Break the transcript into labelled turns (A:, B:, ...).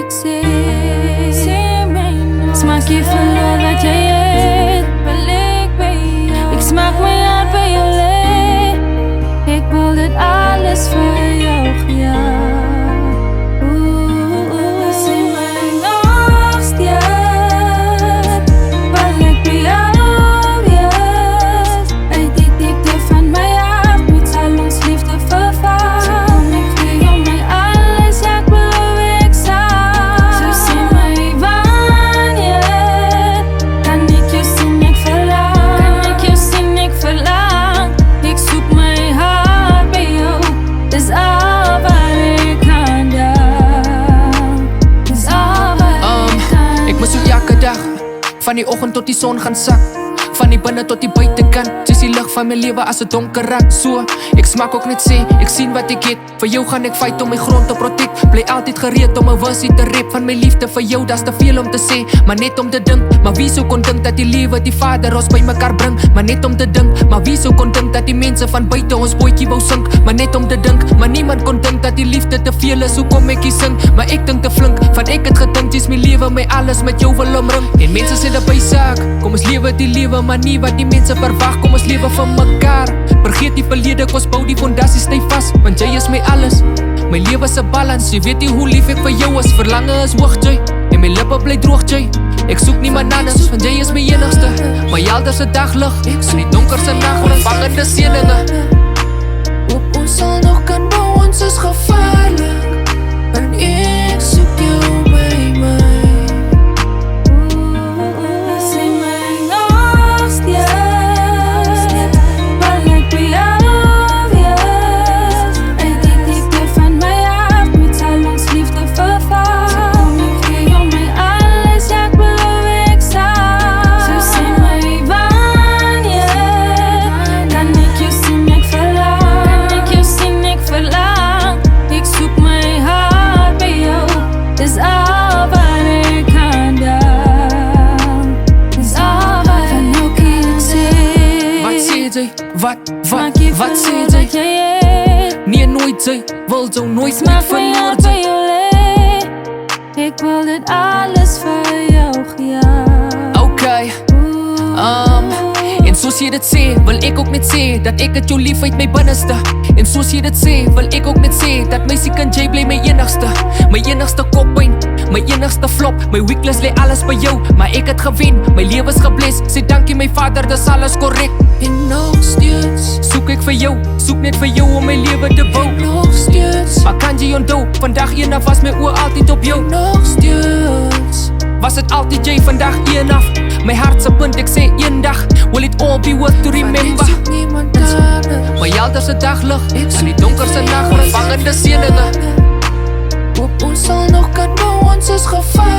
A: ik zie mij nog. Smaak je verloor wat jij eet, wil ik bij jou. Ik smaak mijn hart bij je leeg. Ik wil dit alles voor jou, ja.
B: Van die oggend tot die son gaan sak, van die binne tot die buitekant. Dis die lig van my lewe as het donker raak. So, ek smaak ook net sê, ek sien wat ek het. Vir jou gaan ek fight om my grond te protect. Bly altyd gereed om 'n versie te rap. Van my liefde vir jou, das te veel om te sê, maar net om te dink. Maar wie sou kon dink dat die lewe die Vader ons by mekaar bring? Maar net om te dink, maar wie sou kon dink dat die mense van buite ons bootjie wou sink? Maar net om te dink, maar niemand kon dink dat die liefde te veel is. Hoe kom ek hier sing? Maar ek dink te flink, van ek het gedink, dis my lewe, my alles met jou wil omring. En mense sê dat by saak, kom ons lewe die lewe, maar nie wat die mense verwag. Kom ons lewe van mekaar, vergeet die verlede, ons bou die fondasie stay vas. Want jy is my alles, my lewe se balans. Jy weet nie hoe lief ek vir jou is, verlange is hoog, jy. En my lippe bly droog, jy. Ek soek niemand anders, want jy is my enigste. My helderste daglig, in die donkerste nag, vangende seëninge. Op ons sal nog kan bou, ons is gevaarlik. En ek soek jou by my. Wat sê jy? Nee, nooit jy, wil jou nooit meer verloor jy.
A: Ek wil dit alles vir jou, ja.
B: Okay, en soos jy dit sê, wil ek ook net sê dat ek het jou lief uit my binneste. En soos jy dit sê, wil ek ook net sê dat my siek en jy bly my enigste koppyn, my enigste flop. My weakness lê alles by jou, maar ek het gewen, my lewe is gebless. Sê dankie my Vader, dis alles korrek. En nog steeds soek ek vir jou, soek net vir jou om my lewe te bou. Nog steeds, maar kan jy onthou, vandag eendag was my oor altyd op jou. Nog steeds, was het altyd jy, vandag eendag. My hart se punt, ek sê eendag, will it all be worth to remember. My helderste daglig, in die donkerste nag, vangende seëninge. Op ons sal nog kan bou, ons is gevaarlik.